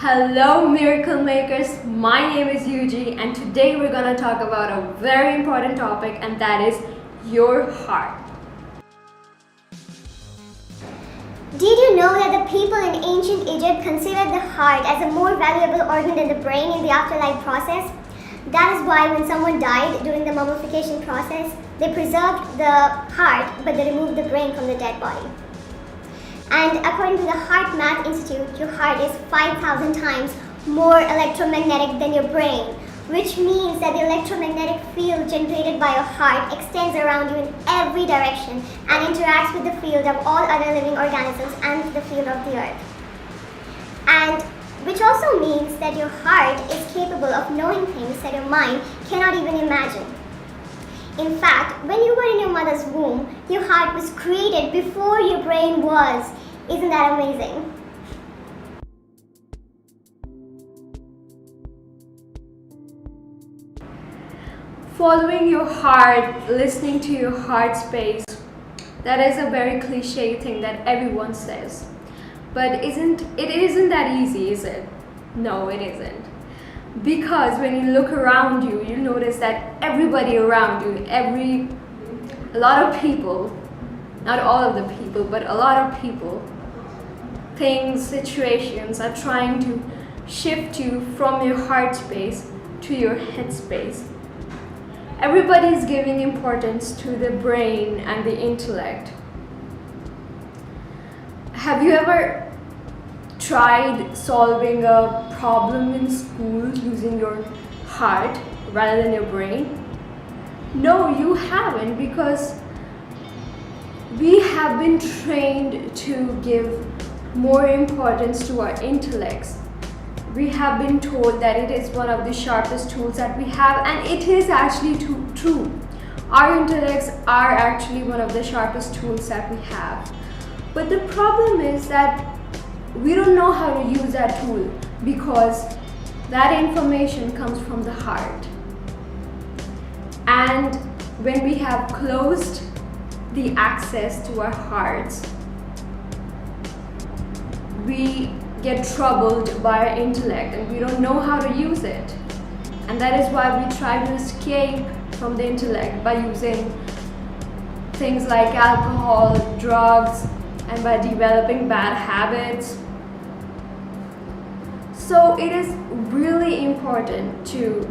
Hello miracle makers, my name is Yuji and today we're going to talk about a very important topic, and that is your heart. Did you know that the people in ancient Egypt considered the heart as a more valuable organ than the brain in the afterlife process? That is why when someone died during the mummification process, they preserved the heart but they removed the brain from the dead body. And according to the Heart Math Institute, your heart is 5,000 times more electromagnetic than your brain, which means that the electromagnetic field generated by your heart extends around you in every direction and interacts with the field of all other living organisms and the field of the earth. And which also means that your heart is capable of knowing things that your mind cannot even imagine. In fact, when you were in your mother's womb, your heart was created before your brain was. Isn't that amazing? Following your heart, listening to your heart space, that is a very cliche thing that everyone says. But it isn't that easy, is it? No, it isn't. Because when you look around you, you notice that everybody around you, a lot of people, not all of the people, but a lot of people, things, situations are trying to shift you from your heart space to your head space. Everybody is giving importance to the brain and the intellect. Have you ever tried solving a problem in school using your heart rather than your brain? No, you haven't, because we have been trained to give more importance to our intellects. We have been told that it is one of the sharpest tools that we have, and it is actually true. Our intellects are actually one of the sharpest tools that we have. But the problem is that we don't know how to use that tool, because that information comes from the heart. And when we have closed the access to our hearts, we get troubled by our intellect and we don't know how to use it. And that is why we try to escape from the intellect by using things like alcohol, drugs, and by developing bad habits. So it is really important to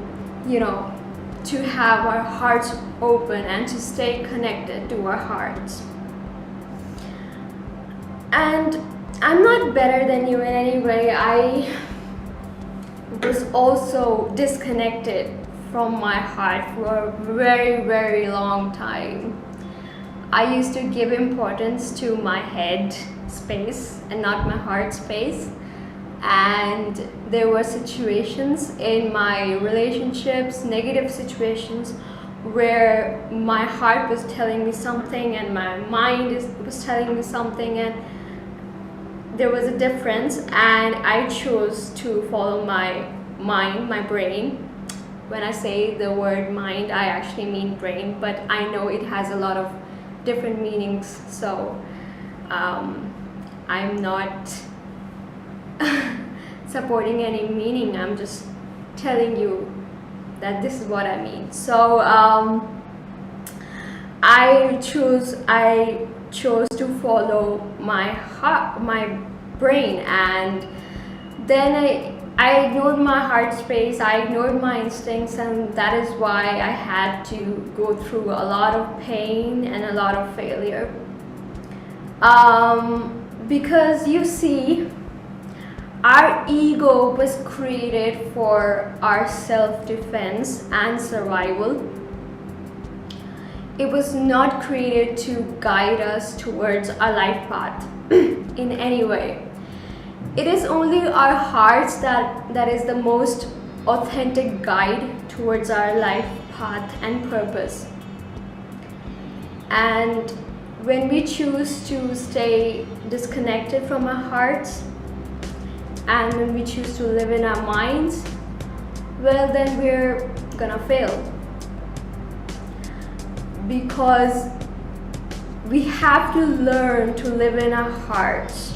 have our hearts open and to stay connected to our hearts. And I'm not better than you in any way. I was also disconnected from my heart for a very, very long time. I used to give importance to my head space and not my heart space. And there were situations in my relationships, negative situations, where my heart was telling me something and my mind was telling me something, and there was a difference, and I chose to follow my mind, my brain. When I say the word mind, I actually mean brain, but I know it has a lot of different meanings, so I'm not supporting any meaning. I'm just telling you that this is what I mean. So I chose to follow my heart, my brain, and then I ignored my heart space, I ignored my instincts, and that is why I had to go through a lot of pain and a lot of failure. Because you see, our ego was created for our self-defense and survival. It was not created to guide us towards our life path in any way. It is only our hearts that is the most authentic guide towards our life path and purpose. And when we choose to stay disconnected from our hearts, and when we choose to live in our minds, well, then we're gonna fail. Because we have to learn to live in our hearts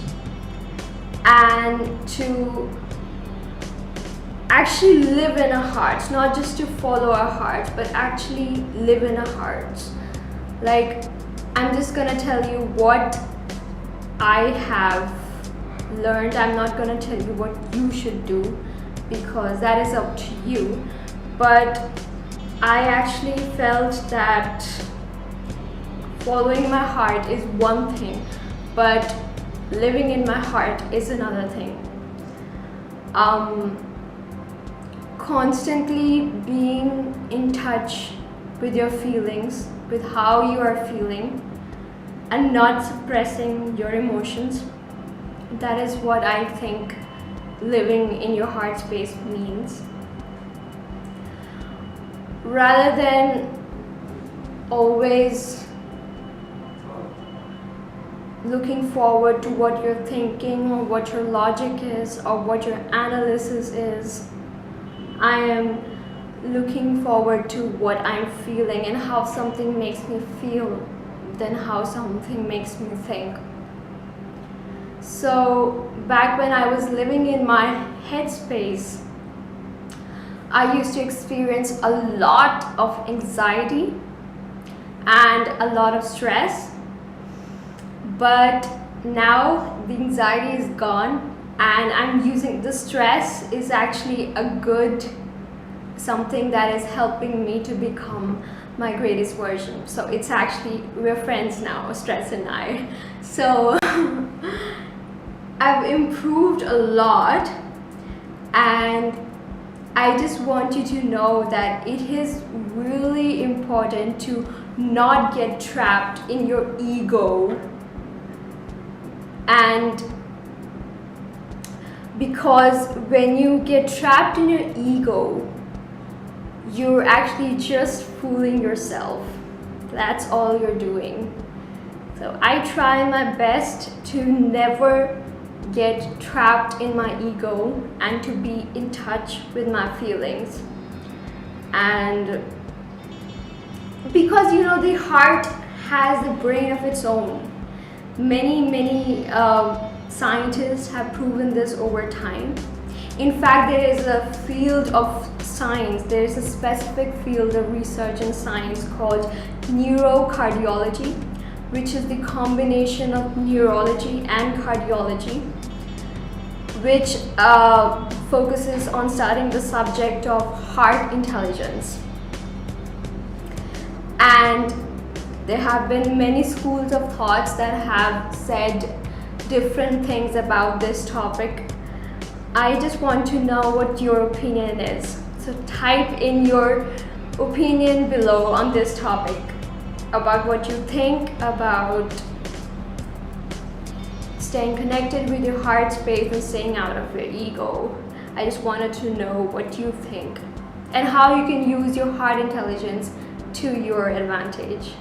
and to actually live in our hearts, not just to follow our hearts, but actually live in our hearts. Like, I'm just gonna tell you what I have learned. I'm not gonna tell you what you should do, because that is up to you. But I actually felt that following my heart is one thing, but living in my heart is another thing. Constantly being in touch with your feelings, with how you are feeling, and not suppressing your emotions. That is what I think living in your heart space means. Rather than always looking forward to what you're thinking or what your logic is or what your analysis is, I am looking forward to what I'm feeling and how something makes me feel than how something makes me think. So back when I was living in my headspace, I used to experience a lot of anxiety and a lot of stress. But now the anxiety is gone, and I'm using the stress is actually a good something that is helping me to become my greatest version. So it's actually, we're friends now, stress and I. So I've improved a lot, and I just want you to know that it is really important to not get trapped in your ego. And because when you get trapped in your ego, you're actually just fooling yourself. That's all you're doing. So I try my best to never get trapped in my ego and to be in touch with my feelings. And because the heart has a brain of its own. Many scientists have proven this over time. In fact, there is a field of science, there is a specific field of research and science called neurocardiology, which is the combination of neurology and cardiology, which focuses on studying the subject of heart intelligence. And there have been many schools of thoughts that have said different things about this topic. I just want to know what your opinion is. So type in your opinion below on this topic about what you think about staying connected with your heart space and staying out of your ego. I just wanted to know what you think and how you can use your heart intelligence to your advantage.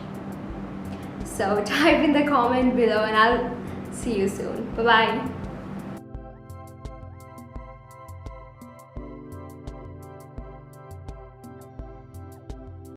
So type in the comment below, and I'll see you soon. Bye bye.